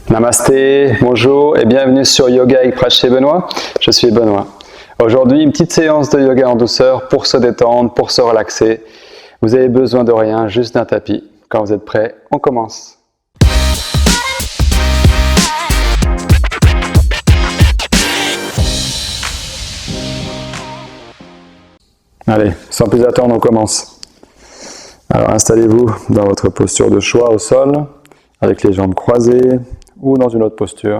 Namasté, bonjour et bienvenue sur Yoga avec Praj chez Benoît. Je suis Benoît. Aujourd'hui, une petite séance de yoga en douceur pour se détendre, pour se relaxer. Vous avez besoin de rien, juste d'un tapis. Quand vous êtes prêts, on commence. Allez, sans plus attendre, on commence. Alors installez-vous dans votre posture de choix au sol, avec les jambes croisées ou dans une autre posture,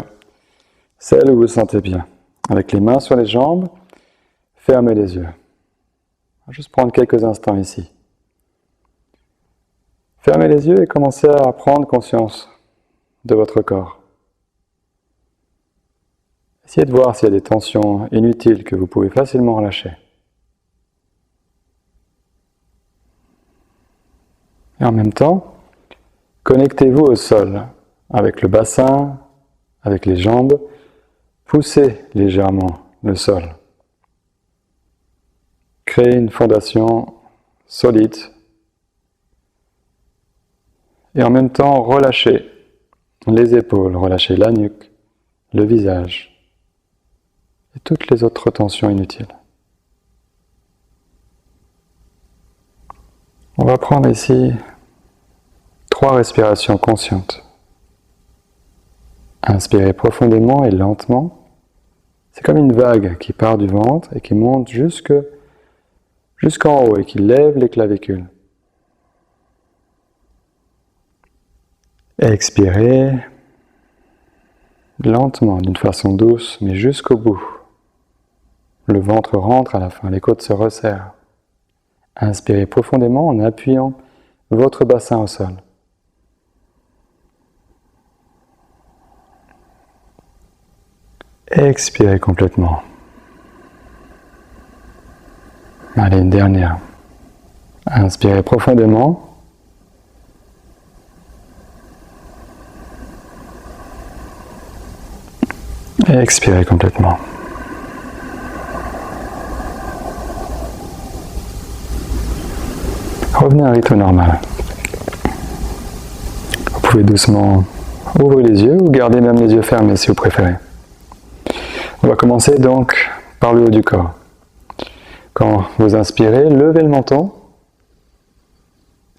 celle où vous vous sentez bien. Avec les mains sur les jambes, fermez les yeux. Juste prendre quelques instants ici. Fermez les yeux et commencez à prendre conscience de votre corps. Essayez de voir s'il y a des tensions inutiles que vous pouvez facilement relâcher. Et en même temps, connectez-vous au sol, avec le bassin, avec les jambes. Poussez légèrement le sol. Créez une fondation solide. Et en même temps, relâchez les épaules, relâchez la nuque, le visage et toutes les autres tensions inutiles. On va prendre ici 3 respirations conscientes. Inspirez profondément et lentement. C'est comme une vague qui part du ventre et qui monte jusqu'en haut et qui lève les clavicules. Expirez lentement, d'une façon douce, mais jusqu'au bout. Le ventre rentre à la fin, les côtes se resserrent. Inspirez profondément en appuyant votre bassin au sol. Expirez complètement. Allez, une dernière. Inspirez profondément. Et expirez complètement. Revenez à un rythme normal. Vous pouvez doucement ouvrir les yeux ou garder même les yeux fermés si vous préférez. On va commencer donc par le haut du corps. Quand vous inspirez, levez le menton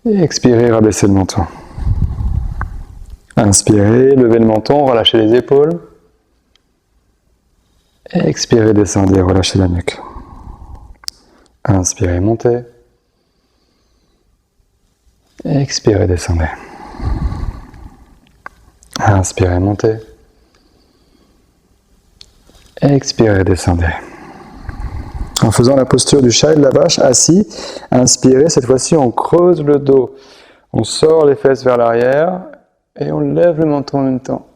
et expirez, rabaissez le menton. Inspirez, levez le menton, relâchez les épaules. Expirez, descendez, relâchez la nuque. Inspirez, montez. Expirez, descendez. Inspirez, montez. Expirez, descendez. En faisant la posture du chat et de la vache, assis, inspirez, cette fois-ci on creuse le dos. On sort les fesses vers l'arrière et on lève le menton en même temps.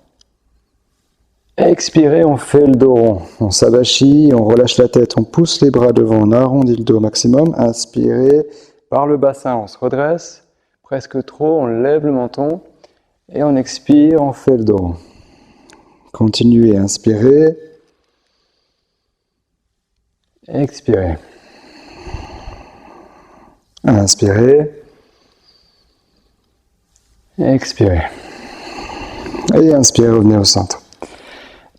Expirez, on fait le dos rond. On s'avachit, on relâche la tête, on pousse les bras devant, on arrondit le dos au maximum. Inspirez, par le bassin, on se redresse. Presque trop, on lève le menton et on expire, on fait le dos rond. Continuez, inspirez. Expirez. Inspirez. Expirez. Et inspirez, revenez au centre.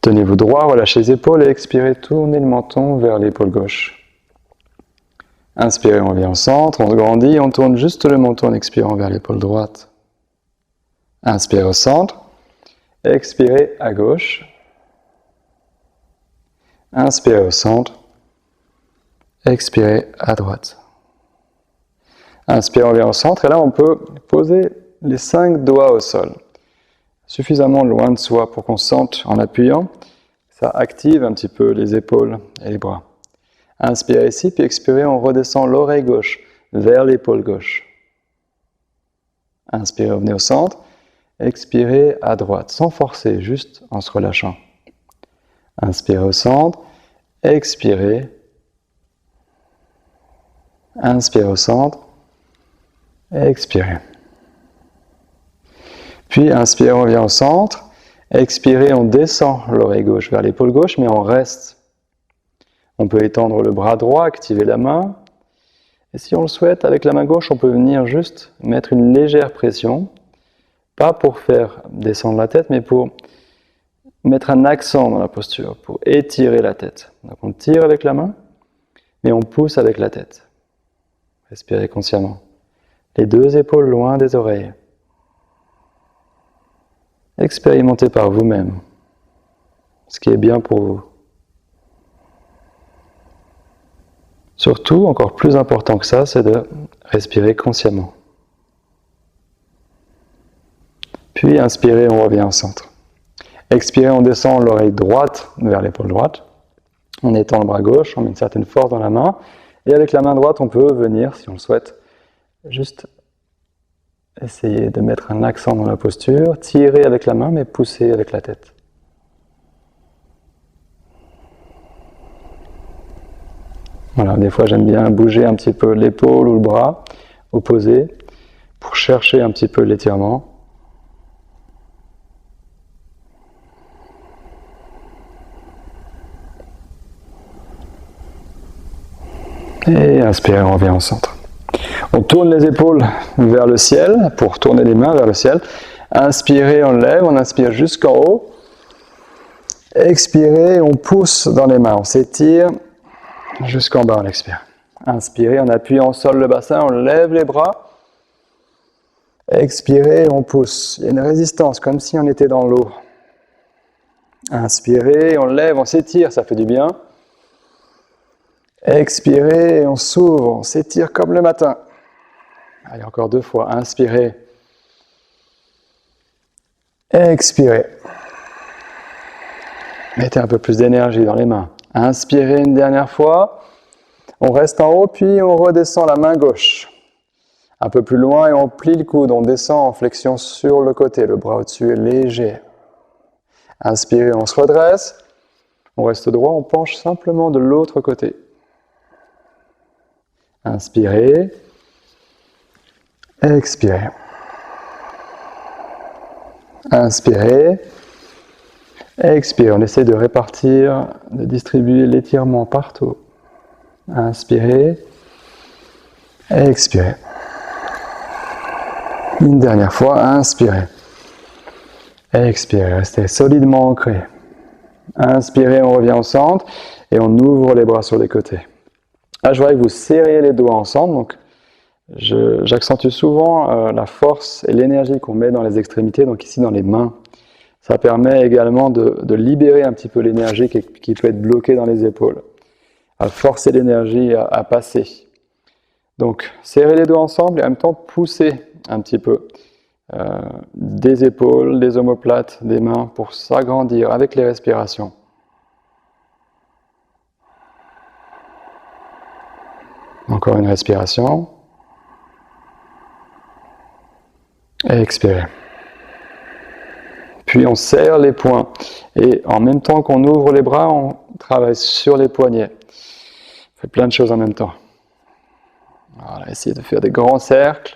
Tenez-vous droit, relâchez les épaules et expirez, tournez le menton vers l'épaule gauche. Inspirez, on revient au centre, on se grandit, on tourne juste le menton en expirant vers l'épaule droite. Inspirez au centre, expirez à gauche. Inspirez au centre. Expirez à droite. Inspirez, on revient au centre et là on peut poser les 5 doigts au sol. Suffisamment loin de soi pour qu'on sente en appuyant, ça active un petit peu les épaules et les bras. Inspirez ici, puis expirez, on redescend l'oreille gauche vers l'épaule gauche. Inspirez, revenez au centre. Expirez à droite, sans forcer, juste en se relâchant. Inspirez au centre. Expirez. Inspirez au centre. Expirez. Puis inspirez, on revient au centre. Expirez, on descend l'oreille gauche vers l'épaule gauche, mais on reste. On peut étendre le bras droit, activer la main. Et si on le souhaite, avec la main gauche, on peut venir juste mettre une légère pression. Pas pour faire descendre la tête, mais pour mettre un accent dans la posture pour étirer la tête. Donc on tire avec la main, mais on pousse avec la tête. Respirez consciemment. Les deux épaules loin des oreilles. Expérimentez par vous-même ce qui est bien pour vous. Surtout, encore plus important que ça, c'est de respirer consciemment. Puis inspirez, on revient au centre. Expirez, on descend l'oreille droite vers l'épaule droite. On étend le bras gauche, on met une certaine force dans la main. Et avec la main droite, on peut venir, si on le souhaite, juste essayer de mettre un accent dans la posture, tirer avec la main, mais pousser avec la tête. Voilà, des fois j'aime bien bouger un petit peu l'épaule ou le bras opposé pour chercher un petit peu l'étirement. Et inspirez, on revient au centre. On tourne les épaules vers le ciel pour tourner les mains vers le ciel. Inspirez, on lève, on inspire jusqu'en haut. Expirez, on pousse dans les mains, on s'étire jusqu'en bas, on expire. Inspirez, on appuie en sol le bassin, on lève les bras. Expirez, on pousse. Il y a une résistance, comme si on était dans l'eau. Inspirez, on lève, on s'étire, ça fait du bien. Expirez, on s'ouvre, on s'étire comme le matin. Allez, encore 2 fois. Inspirez. Expirez. Mettez un peu plus d'énergie dans les mains. Inspirez une dernière fois. On reste en haut, puis on redescend la main gauche. Un peu plus loin et on plie le coude. On descend en flexion sur le côté. Le bras au-dessus est léger. Inspirez, on se redresse. On reste droit, on penche simplement de l'autre côté. Inspirez. Expirez. Inspirez. Expirez. On essaie de répartir, de distribuer l'étirement partout. Inspirez. Expirez. Une dernière fois, inspirez. Expirez. Restez solidement ancré. Inspirez, on revient au centre et on ouvre les bras sur les côtés. Là, je voudrais que vous serriez les doigts ensemble. Donc, j'accentue souvent la force et l'énergie qu'on met dans les extrémités, donc ici dans les mains. Ça permet également de libérer un petit peu l'énergie qui peut être bloquée dans les épaules, à forcer l'énergie à passer. Donc, serrez les doigts ensemble et en même temps poussez un petit peu des épaules, des omoplates, des mains pour s'agrandir avec les respirations. Encore une respiration. Et expirez. Puis on serre les poings. Et en même temps qu'on ouvre les bras, on travaille sur les poignets. On fait plein de choses en même temps. Voilà, essayez de faire des grands cercles,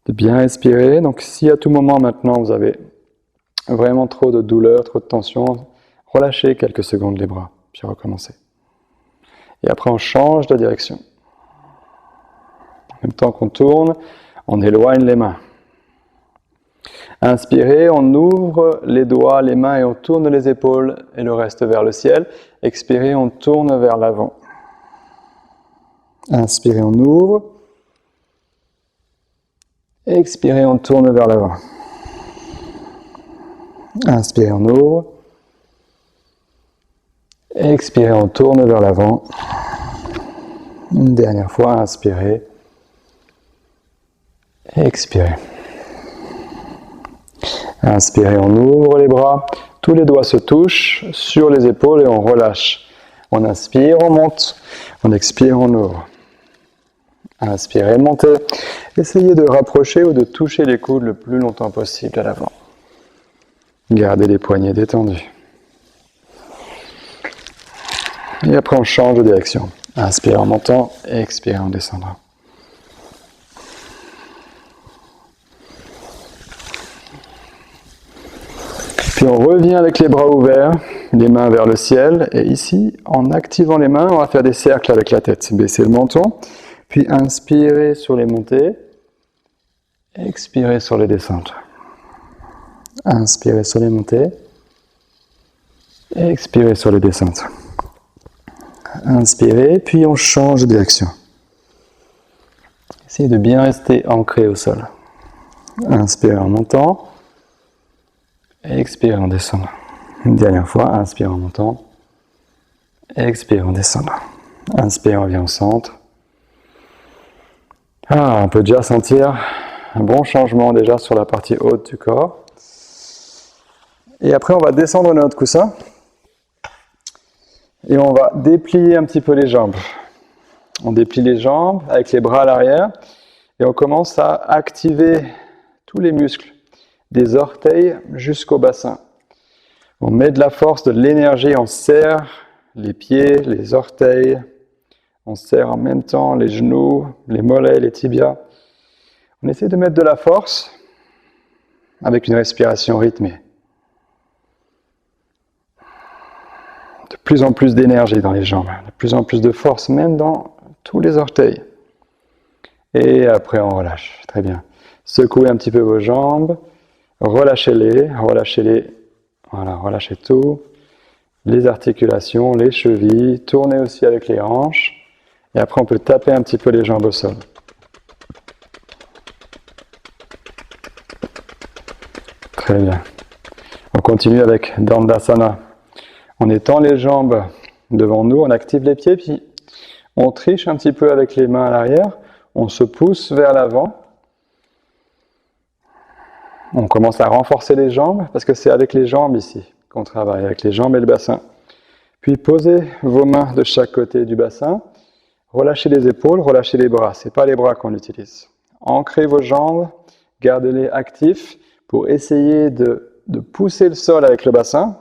de bien respirer. Donc si à tout moment maintenant vous avez vraiment trop de douleur, trop de tension, relâchez quelques secondes les bras, puis recommencez. Et après on change de direction. En même temps qu'on tourne, on éloigne les mains. Inspirez, on ouvre les doigts, les mains et on tourne les épaules et le reste vers le ciel. Expirez, on tourne vers l'avant. Inspirez, on ouvre. Expirez, on tourne vers l'avant. Inspirez, on ouvre. Expirez, on tourne vers l'avant. Une dernière fois, inspirez. Expirez. Inspirez, on ouvre les bras. Tous les doigts se touchent sur les épaules et on relâche. On inspire, on monte. On expire, on ouvre. Inspirez, montez. Essayez de rapprocher ou de toucher les coudes le plus longtemps possible à l'avant. Gardez les poignets détendus. Et après, on change de direction. Inspirez en montant, expirez en descendant. Puis on revient avec les bras ouverts, les mains vers le ciel. Et ici, en activant les mains, on va faire des cercles avec la tête. Baissez le menton. Puis inspirez sur les montées. Expirez sur les descentes. Inspirez sur les montées. Expirez sur les descentes. Inspirez, puis on change de direction. Essayez de bien rester ancré au sol. Inspirez en montant. Expirez en descendant. Une dernière fois, inspirez en montant. Expirez en descendant. Inspirez, on revient au centre. On peut déjà sentir un bon changement déjà sur la partie haute du corps. Et après, on va descendre notre coussin. Et on va déplier un petit peu les jambes. On déplie les jambes avec les bras à l'arrière. Et on commence à activer tous les muscles, des orteils jusqu'au bassin. On met de la force, de l'énergie, on serre les pieds, les orteils. On serre en même temps les genoux, les mollets, les tibias. On essaie de mettre de la force avec une respiration rythmée. De plus en plus d'énergie dans les jambes, de plus en plus de force, même dans tous les orteils. Et après, on relâche. Très bien. Secouez un petit peu vos jambes. Relâchez-les. Voilà, relâchez tout. Les articulations, les chevilles. Tournez aussi avec les hanches. Et après, on peut taper un petit peu les jambes au sol. Très bien. On continue avec Dandasana. On étend les jambes devant nous, on active les pieds, puis on triche un petit peu avec les mains à l'arrière. On se pousse vers l'avant. On commence à renforcer les jambes, parce que c'est avec les jambes ici qu'on travaille, avec les jambes et le bassin. Puis posez vos mains de chaque côté du bassin. Relâchez les épaules, relâchez les bras. Ce n'est pas les bras qu'on utilise. Ancrez vos jambes, gardez-les actifs pour essayer de pousser le sol avec le bassin,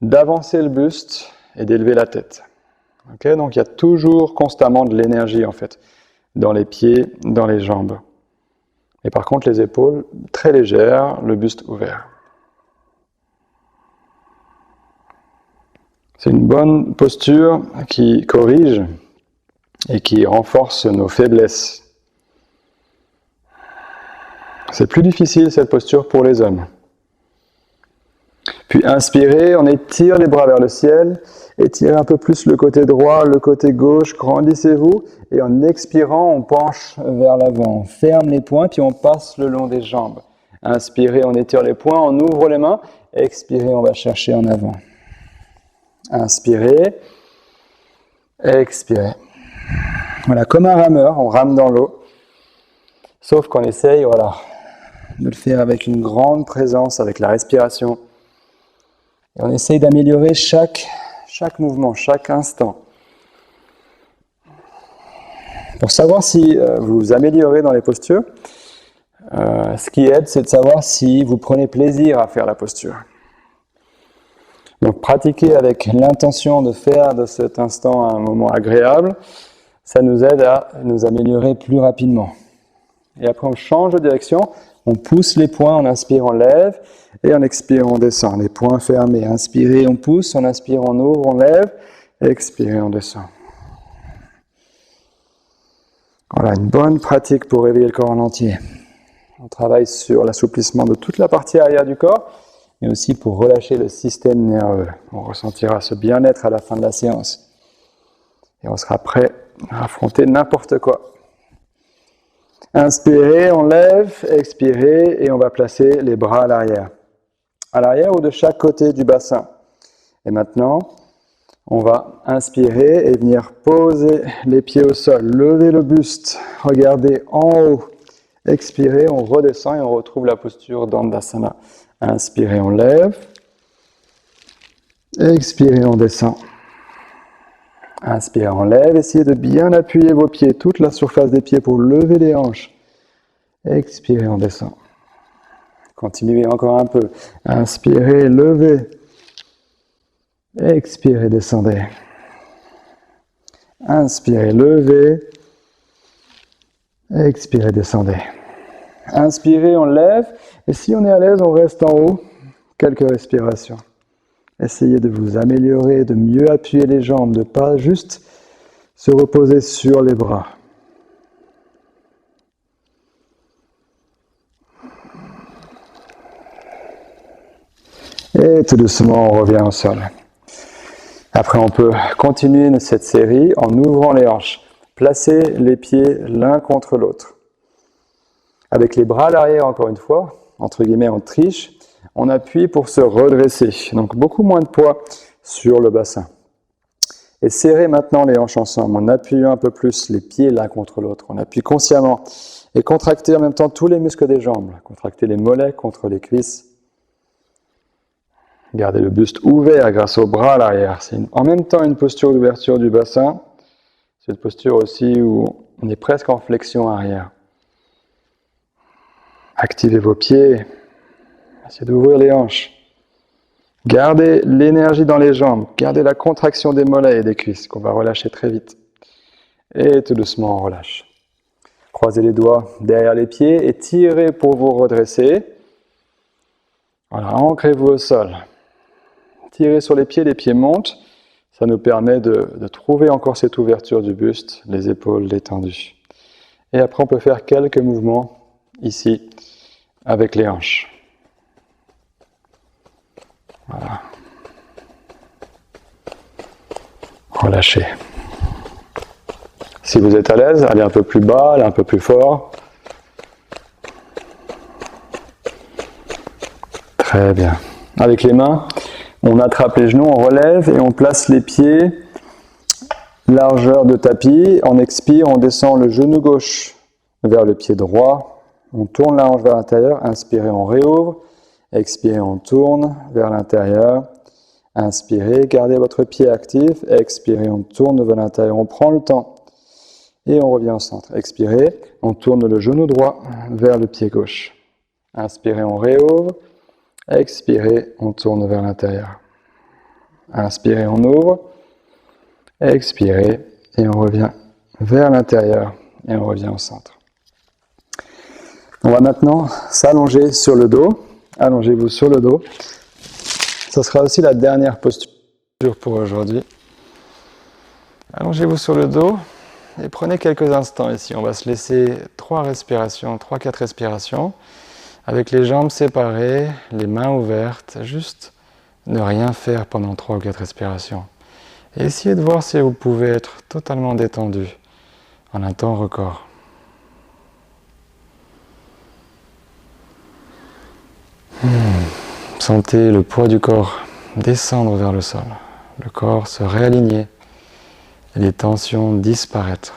d'avancer le buste et d'élever la tête. Okay, donc il y a toujours constamment de l'énergie en fait, dans les pieds, dans les jambes. Et par contre les épaules très légères, le buste ouvert. C'est une bonne posture qui corrige et qui renforce nos faiblesses. C'est plus difficile cette posture pour les hommes. Puis inspirez, on étire les bras vers le ciel, étirez un peu plus le côté droit, le côté gauche, grandissez-vous, et en expirant, on penche vers l'avant, on ferme les poings, puis on passe le long des jambes. Inspirez, on étire les poings, on ouvre les mains, expirez, on va chercher en avant. Inspirez, expirez. Voilà, comme un rameur, on rame dans l'eau, sauf qu'on essaye, voilà, de le faire avec une grande présence, avec la respiration. Et on essaye d'améliorer chaque mouvement, chaque instant. Pour savoir si vous vous améliorez dans les postures, ce qui aide, c'est de savoir si vous prenez plaisir à faire la posture. Donc pratiquer avec l'intention de faire de cet instant un moment agréable, ça nous aide à nous améliorer plus rapidement. Et après on change de direction, on pousse les poings, on inspire, on lève, et en expirant, on descend. Les poings fermés, inspirez, on pousse, on inspire, on ouvre, on lève, expirez, on descend. Voilà, une bonne pratique pour réveiller le corps en entier. On travaille sur l'assouplissement de toute la partie arrière du corps, mais aussi pour relâcher le système nerveux. On ressentira ce bien-être à la fin de la séance. Et on sera prêt à affronter n'importe quoi. Inspirez, on lève, expirez, et on va placer les bras à l'arrière ou de chaque côté du bassin. Et maintenant, on va inspirer et venir poser les pieds au sol, lever le buste, regardez en haut, expirez, on redescend et on retrouve la posture Dandasana. Inspirez, on lève, expirez, on descend. Inspirez, on lève, essayez de bien appuyer vos pieds, toute la surface des pieds pour lever les hanches. Expirez, on descend. Continuez encore un peu. Inspirez, levez. Expirez, descendez. Inspirez, levez. Expirez, descendez. Inspirez, on lève. Et si on est à l'aise, on reste en haut. Quelques respirations. Essayez de vous améliorer, de mieux appuyer les jambes, de ne pas juste se reposer sur les bras. Et tout doucement, on revient au sol. Après, on peut continuer cette série en ouvrant les hanches. Placez les pieds l'un contre l'autre. Avec les bras à l'arrière, encore une fois, entre guillemets, on triche. On appuie pour se redresser. Donc, beaucoup moins de poids sur le bassin. Et serrez maintenant les hanches ensemble en appuyant un peu plus les pieds l'un contre l'autre. On appuie consciemment. Et contractez en même temps tous les muscles des jambes. Contractez les mollets contre les cuisses. Gardez le buste ouvert grâce aux bras à l'arrière. C'est en même temps une posture d'ouverture du bassin. C'est une posture aussi où on est presque en flexion arrière. Activez vos pieds. Essayez d'ouvrir les hanches. Gardez l'énergie dans les jambes. Gardez la contraction des mollets et des cuisses qu'on va relâcher très vite. Et tout doucement, on relâche. Croisez les doigts derrière les pieds et tirez pour vous redresser. Voilà, ancrez-vous au sol. Tirez sur les pieds montent. Ça nous permet de trouver encore cette ouverture du buste, les épaules détendues. Et après, on peut faire quelques mouvements ici avec les hanches. Voilà. Relâchez. Si vous êtes à l'aise, allez un peu plus bas, allez un peu plus fort. Très bien. Avec les mains, on attrape les genoux, on relève et on place les pieds largeur de tapis. On expire, on descend le genou gauche vers le pied droit. On tourne la hanche vers l'intérieur. Inspirez, on réouvre. Expirez, on tourne vers l'intérieur. Inspirez, gardez votre pied actif. Expirez, on tourne vers l'intérieur. On prend le temps et on revient au centre. Expirez, on tourne le genou droit vers le pied gauche. Inspirez, on réouvre. Expirez, on tourne vers l'intérieur. Inspirez, on ouvre. Expirez et on revient vers l'intérieur et on revient au centre. On va maintenant s'allonger sur le dos. Allongez-vous sur le dos. Ce sera aussi la dernière posture pour aujourd'hui. Allongez-vous sur le dos et prenez quelques instants ici. On va se laisser 3-4 respirations. Avec les jambes séparées, les mains ouvertes, juste ne rien faire pendant 3 ou 4 respirations. Et essayez de voir si vous pouvez être totalement détendu en un temps record. Sentez le poids du corps descendre vers le sol, le corps se réaligner et les tensions disparaître.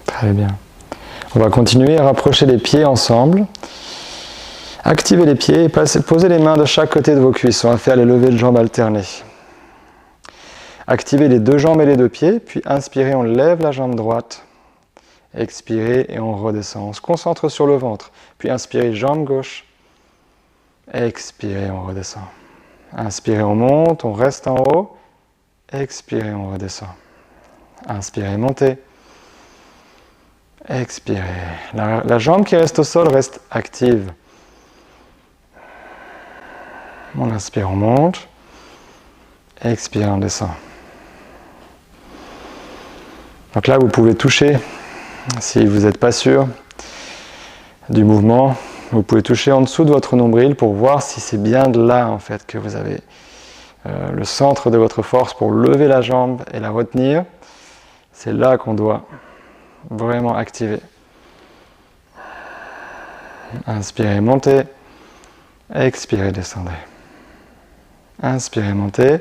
Très bien. On va continuer à rapprocher les pieds ensemble. Activez les pieds et posez les mains de chaque côté de vos cuisses. On va faire les levées de jambes alternées. Activez les deux jambes et les deux pieds, puis inspirez, on lève la jambe droite. Expirez et on redescend. On se concentre sur le ventre. Puis inspirez, jambe gauche. Expirez, on redescend. Inspirez, on monte, on reste en haut. Expirez, on redescend. Inspirez, montez. Expirez. La jambe qui reste au sol reste active. On inspire, on monte. Expire, on descend. Donc là, vous pouvez toucher, si vous n'êtes pas sûr du mouvement, vous pouvez toucher en dessous de votre nombril pour voir si c'est bien de là en fait que vous avez le centre de votre force pour lever la jambe et la retenir. C'est là qu'on doit vraiment activer. Inspirez, montez. Expirez, descendez. Inspirez, montez.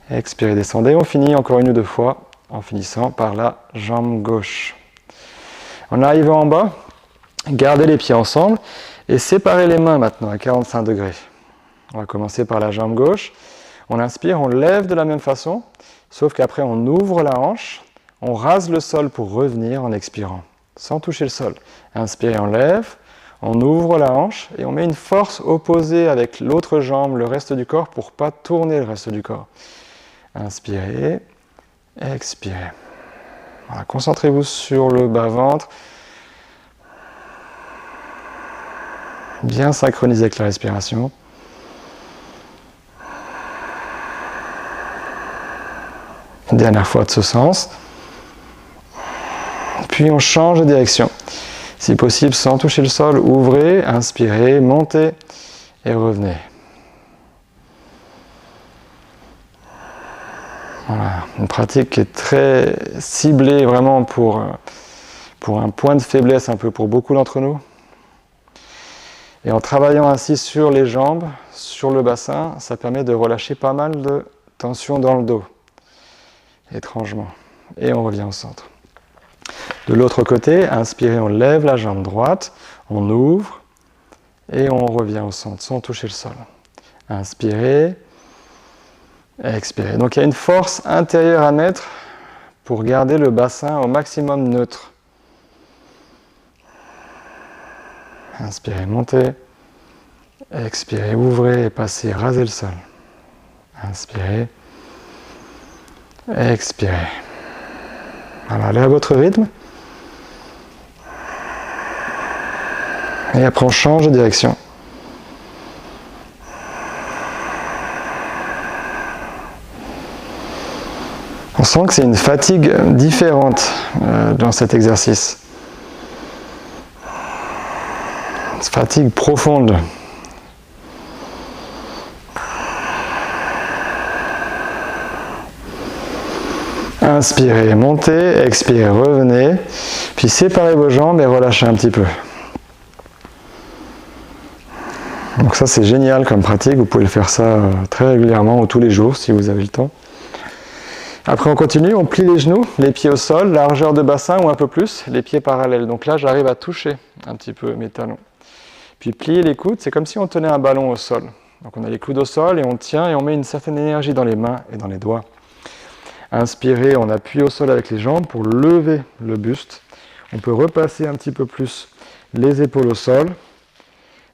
Expirez, descendez. On finit encore une ou deux fois en finissant par la jambe gauche. En arrivant en bas, gardez les pieds ensemble et séparez les mains maintenant à 45 degrés. On va commencer par la jambe gauche. On inspire, on lève de la même façon, sauf qu'après on ouvre la hanche, on rase le sol pour revenir en expirant, sans toucher le sol. Inspirez, on lève, on ouvre la hanche et on met une force opposée avec l'autre jambe, le reste du corps, pour ne pas tourner le reste du corps. Inspirez, expirez. Voilà, concentrez-vous sur le bas-ventre. Bien synchronisé avec la respiration. Dernière fois de ce sens. Puis on change de direction. Si possible, sans toucher le sol, ouvrez, inspirez, montez et revenez. Voilà, une pratique qui est très ciblée vraiment pour un point de faiblesse un peu pour beaucoup d'entre nous. Et en travaillant ainsi sur les jambes, sur le bassin, ça permet de relâcher pas mal de tension dans le dos, étrangement. Et on revient au centre. De l'autre côté, inspirez, on lève la jambe droite, on ouvre et on revient au centre sans toucher le sol. Inspirez, expirez. Donc il y a une force intérieure à mettre pour garder le bassin au maximum neutre. Inspirez, montez. Expirez, ouvrez et passez, rasez le sol. Inspirez. Expirez. Alors, allez à votre rythme. Et après, on change de direction. On sent que c'est une fatigue différente dans cet exercice. Fatigue profonde. Inspirez, montez, expirez, revenez. Puis séparez vos jambes et relâchez un petit peu. Donc ça c'est génial comme pratique, vous pouvez le faire ça très régulièrement ou tous les jours si vous avez le temps. Après on continue, on plie les genoux, les pieds au sol, largeur de bassin ou un peu plus, les pieds parallèles. Donc là j'arrive à toucher un petit peu mes talons. Puis plier les coudes, c'est comme si on tenait un ballon au sol. Donc on a les coudes au sol et on tient et on met une certaine énergie dans les mains et dans les doigts. Inspirez, on appuie au sol avec les jambes pour lever le buste. On peut repasser un petit peu plus les épaules au sol.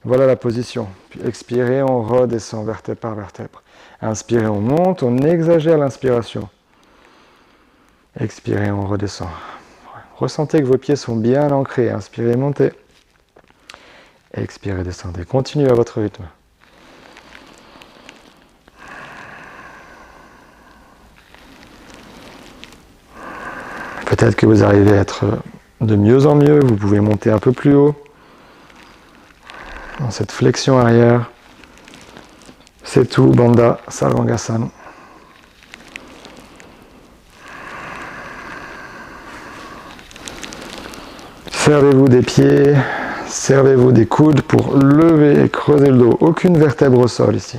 Voilà la position. Puis expirez, on redescend vertèbre par vertèbre. Inspirez, on monte, on exagère l'inspiration. Expirez, on redescend. Ressentez que vos pieds sont bien ancrés. Inspirez, montez. Expirez, descendez. Continuez à votre rythme. Peut-être que vous arrivez à être de mieux en mieux. Vous pouvez monter un peu plus haut. Dans cette flexion arrière. C'est tout, Bandha Sarvangasana. Servez-vous des pieds, servez-vous des coudes pour lever et creuser le dos. Aucune vertèbre au sol ici.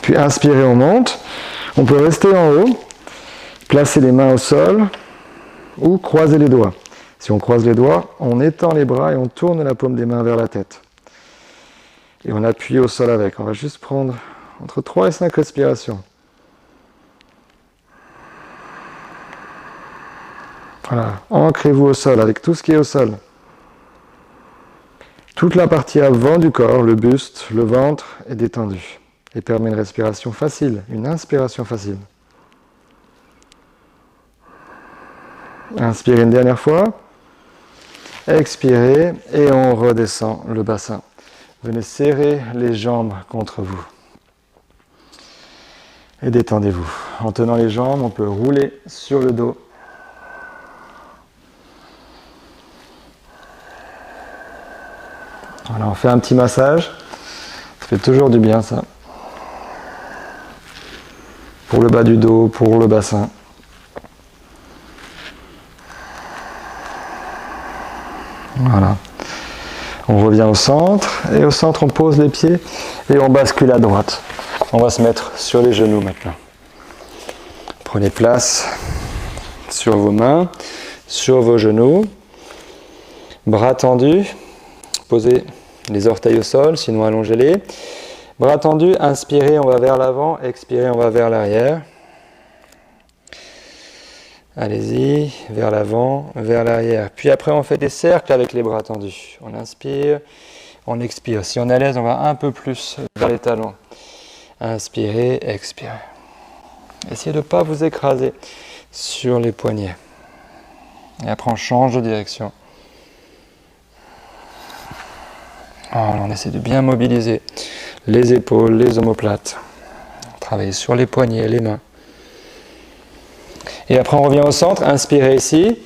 Puis inspirez, on monte. On peut rester en haut, placer les mains au sol ou croiser les doigts. Si on croise les doigts, on étend les bras et on tourne la paume des mains vers la tête. Et on appuie au sol avec. On va juste prendre entre 3 et 5 respirations. Voilà, ancrez-vous au sol avec tout ce qui est au sol. Toute la partie avant du corps, le buste, le ventre est détendu. Et permet une respiration facile, une inspiration facile. Inspirez une dernière fois. Expirez et on redescend le bassin. Venez serrer les jambes contre vous. Et détendez-vous. En tenant les jambes, on peut rouler sur le dos. Voilà, on fait un petit massage. Ça fait toujours du bien ça. Pour le bas du dos, pour le bassin. Voilà. On revient au centre, et au centre on pose les pieds et on bascule à droite. On va se mettre sur les genoux maintenant. Prenez place sur vos mains, sur vos genoux, bras tendus, posez les orteils au sol, sinon allongez-les. Bras tendus, inspirez, on va vers l'avant, expirez, on va vers l'arrière. Allez-y, vers l'avant, vers l'arrière. Puis après, on fait des cercles avec les bras tendus. On inspire, on expire. Si on est à l'aise, on va un peu plus vers les talons. Inspirez, expirez. Essayez de ne pas vous écraser sur les poignets. Et après, on change de direction. Voilà, on essaie de bien mobiliser les épaules, les omoplates. Travailler sur les poignets, les mains. Et après on revient au centre, inspirez ici.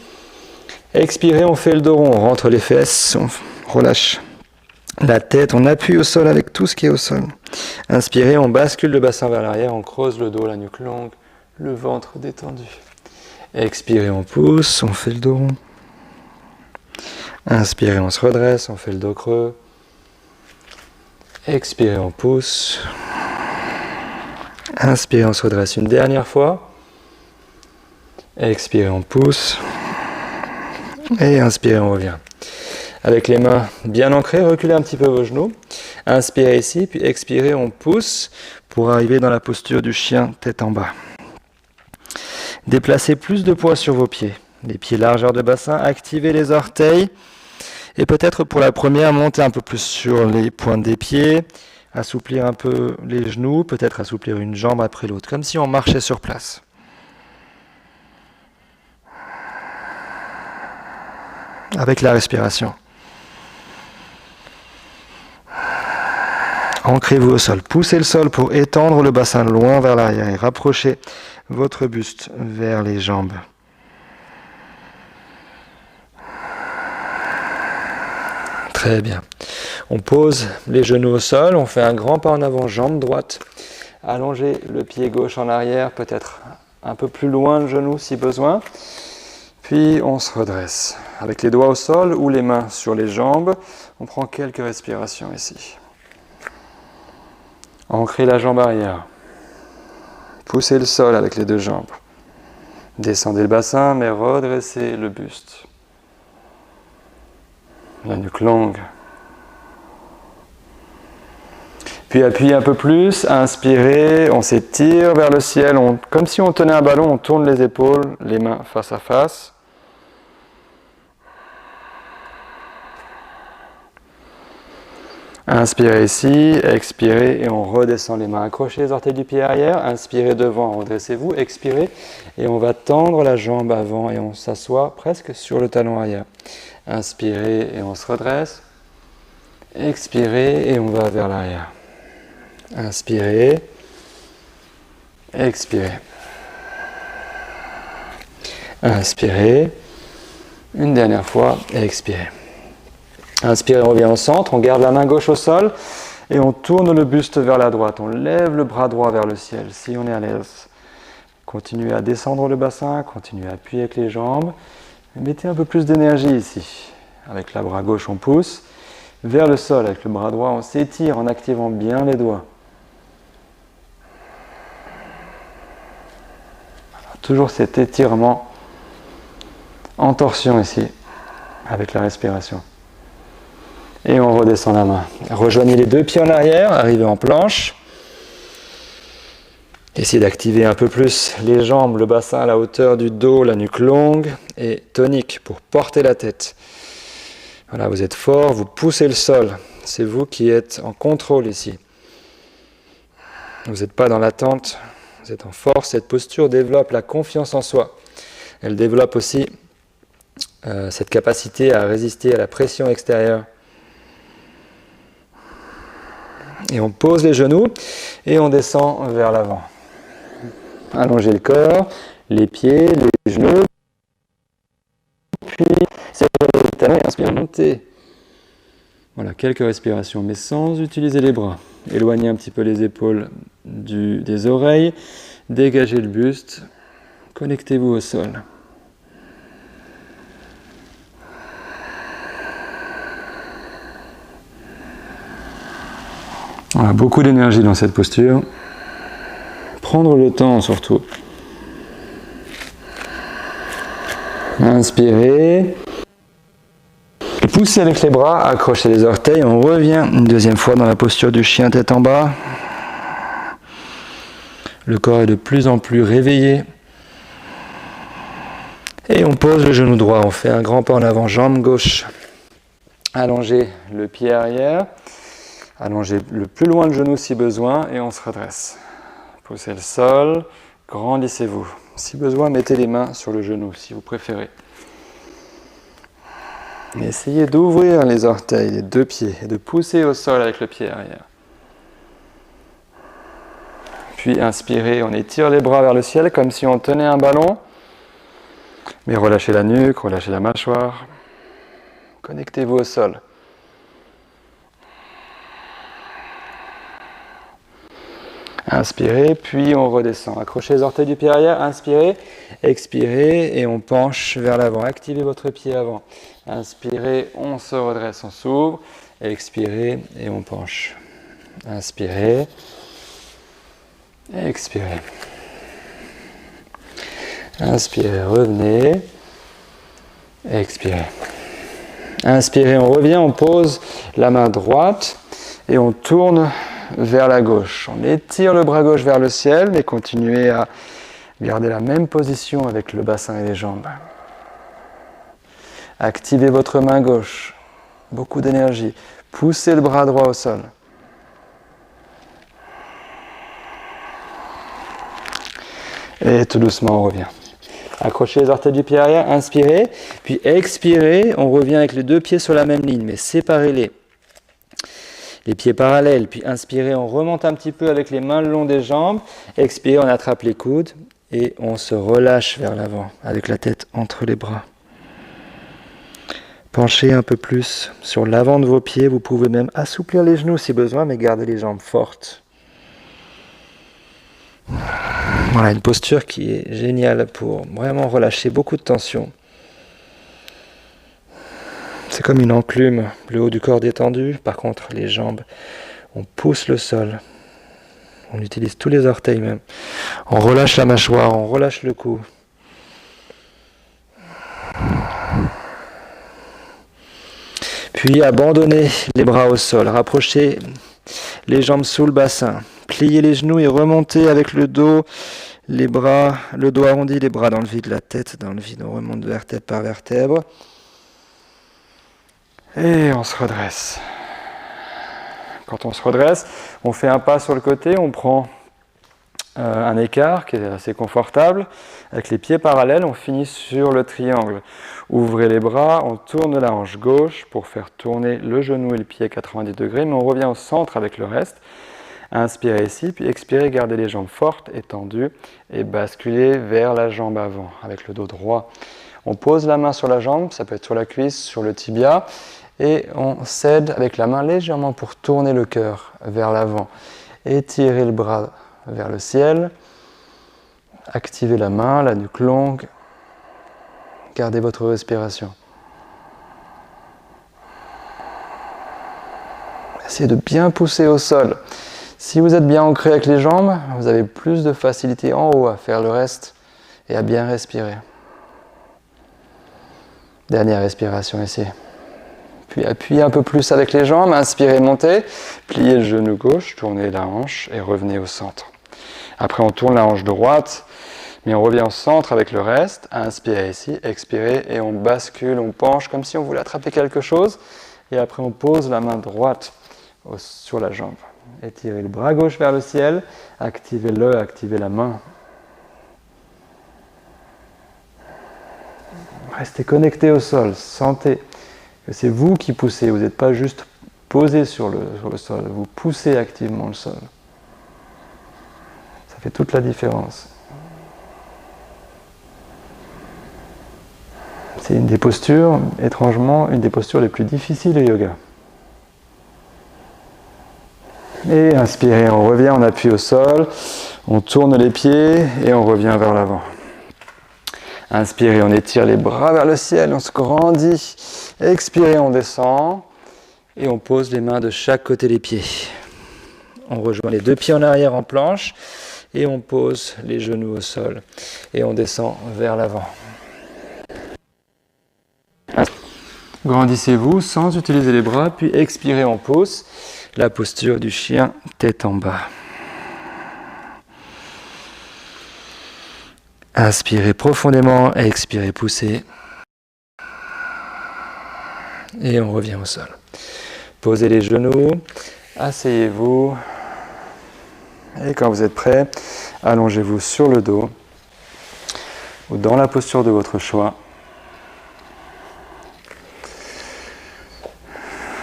Expirez, on fait le dos rond, on rentre les fesses, on relâche la tête, on appuie au sol avec tout ce qui est au sol. Inspirez, on bascule le bassin vers l'arrière, on creuse le dos, la nuque longue, le ventre détendu. Expirez, on pousse, on fait le dos rond. Inspirez, on se redresse, on fait le dos creux. Expirez, on pousse. Inspirez, on se redresse une dernière fois. Expirez, on pousse. Et inspirez, on revient. Avec les mains bien ancrées, reculez un petit peu vos genoux. Inspirez ici, puis expirez, on pousse pour arriver dans la posture du chien tête en bas. Déplacez plus de poids sur vos pieds. Les pieds largeur de bassin, activez les orteils. Et peut-être pour la première, montez un peu plus sur les pointes des pieds. Assouplir un peu les genoux, peut-être assouplir une jambe après l'autre, comme si on marchait sur place. Avec la respiration. Ancrez-vous au sol. Poussez le sol pour étendre le bassin loin vers l'arrière et rapprochez votre buste vers les jambes. Très bien. On pose les genoux au sol, on fait un grand pas en avant, jambe droite. Allongez le pied gauche en arrière, peut-être un peu plus loin le genou si besoin. Puis on se redresse. Avec les doigts au sol ou les mains sur les jambes, on prend quelques respirations ici. Ancrez la jambe arrière. Poussez le sol avec les deux jambes. Descendez le bassin, mais redressez le buste. La nuque longue. Puis appuyez un peu plus, inspirez, on s'étire vers le ciel, comme si on tenait un ballon, on tourne les épaules, les mains face à face. Inspirez ici, expirez et on redescend les mains. Accrochez les orteils du pied arrière, inspirez devant, redressez-vous, expirez et on va tendre la jambe avant et on s'assoit presque sur le talon arrière. Inspirez et on se redresse, expirez et on va vers l'arrière. Inspirez, expirez. Inspirez, une dernière fois, et expirez. Inspirez, on revient au centre, on garde la main gauche au sol et on tourne le buste vers la droite. On lève le bras droit vers le ciel si on est à l'aise. Continuez à descendre le bassin, continuez à appuyer avec les jambes. Mettez un peu plus d'énergie ici. Avec le bras gauche, on pousse vers le sol. Avec le bras droit, on s'étire en activant bien les doigts. Toujours cet étirement en torsion ici, avec la respiration. Et on redescend la main. Rejoignez les deux pieds en arrière, arrivez en planche. Essayez d'activer un peu plus les jambes, le bassin à la hauteur du dos, la nuque longue et tonique pour porter la tête. Voilà, vous êtes fort, vous poussez le sol. C'est vous qui êtes en contrôle ici. Vous n'êtes pas dans l'attente, vous êtes en force. Cette posture développe la confiance en soi. Elle développe aussi cette capacité à résister à la pression extérieure. Et on pose les genoux et on descend vers l'avant. Allongez le corps, les pieds, les genoux. Puis serrez les talons et inspirez, montez. Voilà, quelques respirations, mais sans utiliser les bras. Éloignez un petit peu les épaules des oreilles. Dégagez le buste. Connectez-vous au sol. Voilà, beaucoup d'énergie dans cette posture. Prendre le temps surtout. Inspirez. Poussez avec les bras, accrochez les orteils. On revient une deuxième fois dans la posture du chien tête en bas. Le corps est de plus en plus réveillé. Et on pose le genou droit. On fait un grand pas en avant, jambe gauche. Allongez le pied arrière. Allongez le plus loin le genou si besoin et on se redresse. Poussez le sol, grandissez-vous. Si besoin, mettez les mains sur le genou si vous préférez. Essayez d'ouvrir les orteils, les deux pieds et de pousser au sol avec le pied arrière. Puis inspirez, on étire les bras vers le ciel comme si on tenait un ballon. Mais relâchez la nuque, relâchez la mâchoire. Connectez-vous au sol. Inspirez, puis on redescend. Accrochez les orteils du pied arrière, inspirez, expirez et on penche vers l'avant. Activez votre pied avant. Inspirez, on se redresse, on s'ouvre. Expirez et on penche. Inspirez, expirez. Inspirez, revenez. Expirez. Inspirez, on revient, on pose la main droite et on tourne vers la gauche. On étire le bras gauche vers le ciel, mais continuez à garder la même position avec le bassin et les jambes. Activez votre main gauche. Beaucoup d'énergie. Poussez le bras droit au sol. Et tout doucement, on revient. Accrochez les orteils du pied arrière, inspirez, puis expirez, on revient avec les deux pieds sur la même ligne, mais séparez-les. Les pieds parallèles, puis inspirez, on remonte un petit peu avec les mains le long des jambes, expirez, on attrape les coudes et on se relâche vers l'avant avec la tête entre les bras. Penchez un peu plus sur l'avant de vos pieds, vous pouvez même assouplir les genoux si besoin, mais gardez les jambes fortes. Voilà, une posture qui est géniale pour vraiment relâcher beaucoup de tension. C'est comme une enclume, le haut du corps détendu. Par contre, les jambes, on pousse le sol. On utilise tous les orteils même. On relâche la mâchoire, on relâche le cou. Puis abandonnez les bras au sol. Rapprochez les jambes sous le bassin. Pliez les genoux et remontez avec le dos, les bras, le dos arrondi, les bras dans le vide, la tête dans le vide. On remonte vertèbre par vertèbre. Et on se redresse. Quand on se redresse, on fait un pas sur le côté, on prend un écart qui est assez confortable. Avec les pieds parallèles, on finit sur le triangle. Ouvrez les bras, on tourne la hanche gauche pour faire tourner le genou et le pied à 90 degrés, mais on revient au centre avec le reste. Inspirez ici, puis expirez, gardez les jambes fortes et tendues et basculez vers la jambe avant avec le dos droit. On pose la main sur la jambe, ça peut être sur la cuisse, sur le tibia, et on cède avec la main légèrement pour tourner le cœur vers l'avant. Étirez le bras vers le ciel, activez la main, la nuque longue, gardez votre respiration. Essayez de bien pousser au sol. Si vous êtes bien ancré avec les jambes, vous avez plus de facilité en haut à faire le reste et à bien respirer. Dernière respiration ici. Puis appuyez un peu plus avec les jambes, inspirez, montez, pliez le genou gauche, tournez la hanche et revenez au centre. Après on tourne la hanche droite, mais on revient au centre avec le reste. Inspirez ici, expirez et on bascule, on penche comme si on voulait attraper quelque chose. Et après on pose la main droite sur la jambe. Étirez le bras gauche vers le ciel, activez-le, activez la main. Restez connecté au sol, sentez que c'est vous qui poussez, vous n'êtes pas juste posé sur le sol, vous poussez activement le sol. Ça fait toute la différence. C'est une des postures, étrangement, une des postures les plus difficiles au yoga. Et inspirez, on revient, on appuie au sol, on tourne les pieds et on revient vers l'avant. Inspirez, on étire les bras vers le ciel, on se grandit. Expirez, on descend et on pose les mains de chaque côté des pieds. On rejoint les deux pieds en arrière en planche et on pose les genoux au sol et on descend vers l'avant. Grandissez-vous sans utiliser les bras, puis expirez, on pousse. La posture du chien, tête en bas. Inspirez profondément, expirez, poussez. Et on revient au sol. Posez les genoux, asseyez-vous. Et quand vous êtes prêt, allongez-vous sur le dos ou dans la posture de votre choix.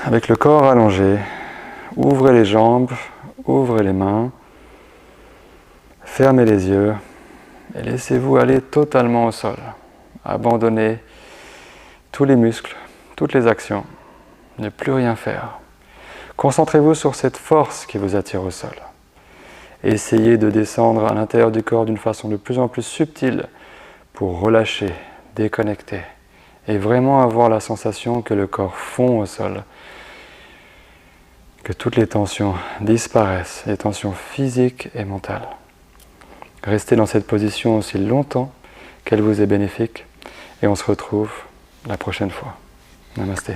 Avec le corps allongé, ouvrez les jambes, ouvrez les mains, fermez les yeux et laissez-vous aller totalement au sol, abandonner tous les muscles, toutes les actions, ne plus rien faire. Concentrez-vous sur cette force qui vous attire au sol. Essayez de descendre à l'intérieur du corps d'une façon de plus en plus subtile pour relâcher, déconnecter et vraiment avoir la sensation que le corps fond au sol, que toutes les tensions disparaissent, les tensions physiques et mentales. Restez dans cette position aussi longtemps qu'elle vous est bénéfique et on se retrouve la prochaine fois. Namasté.